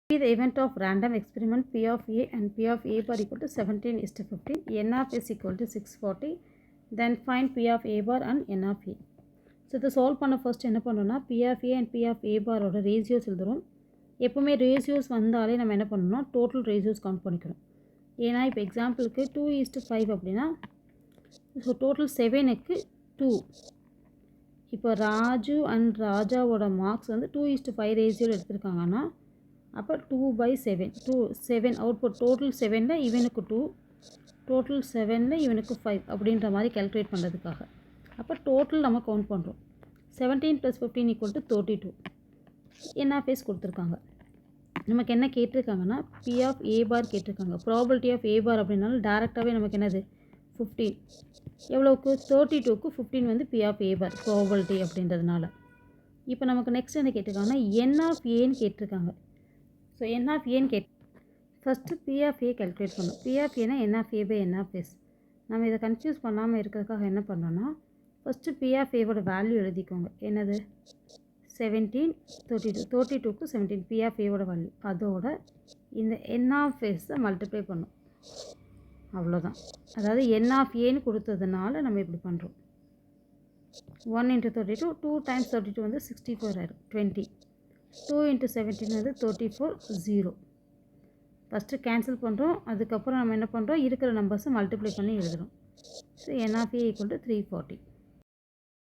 Be the event of random experiment P of A and P of A bar equal to 17:15, N of S equal to 640, then find P of A bar and N of A. So இதை solve பண்ண first என்ன பண்ணணும்னா P of A and P of A பாரோட ratios எழுதுகிறோம். எப்போவுமே ratios வந்தாலே நம்ம என்ன பண்ணணும்னா டோட்டல் ரேஷியோஸ் கவுண்ட் பண்ணிக்கிறோம். ஏன்னா இப்போ எக்ஸாம்பிளுக்கு 2:5 அப்படின்னா ஸோ டோட்டல் 7க்கு 2. இப்போ ராஜு அண்ட் ராஜாவோட மார்க்ஸ் வந்து 2:5 ரேஷியோவில் எடுத்திருக்காங்கன்னா அப்போ 2/7 7 அவுட்புட் டோட்டல் 7ல் இவனுக்கு 2 டோட்டல் 7ல் இவனுக்கு 5 அப்படின்ற மாதிரி கேல்குலேட் பண்ணுறதுக்காக அப்போ டோட்டல் நம்ம கவுண்ட் பண்ணுறோம். 17 + 15 = 32. NF கொடுத்துருக்காங்க. நமக்கு என்ன கேட்டிருக்காங்கன்னா P of A பார் கேட்டிருக்காங்க. ப்ராபபிலிட்டி ஆஃப் A பார் அப்படின்னாலும் டேரெக்டாகவே நமக்கு என்னது 15 எவ்வளோக்கு 32க்கு 15 வந்து P of A bar probability அப்படின்றதுனால. இப்போ நமக்கு நெக்ஸ்ட் என்ன கேட்டிருக்காங்கன்னா N of Aன்னு கேட்டிருக்காங்க. ஸோ N of Aன்னு first P of A calculate பண்ணணும். P of Aனா N of A / N of S. நம்ம இதை கன்ஃபியூஸ் பண்ணாமல் இருக்கிறதுக்காக என்ன பண்ணோன்னா ஃபஸ்ட்டு P of Aவோட வேல்யூ எழுதிக்கோங்க. என்னது 17 32க்கு 17 P of Aவோட வேல்யூ அதோட இந்த N of Sஸை மல்டிப்ளை பண்ணும். அவ்வளோதான். அதாவது N of Aன்னு கொடுத்ததுனால நம்ம இப்படி பண்ணுறோம். 1 × 32 2 × 32 வந்து 64 ஆயிடும் 20. 2 × 17 வந்து 34 0. ஃபஸ்ட்டு கேன்சல் பண்ணுறோம். அதுக்கப்புறம் நம்ம என்ன பண்ணுறோம் இருக்கிற நம்பர்ஸை மல்டிப்ளை பண்ணி எழுதுகிறோம். So N of A = 340.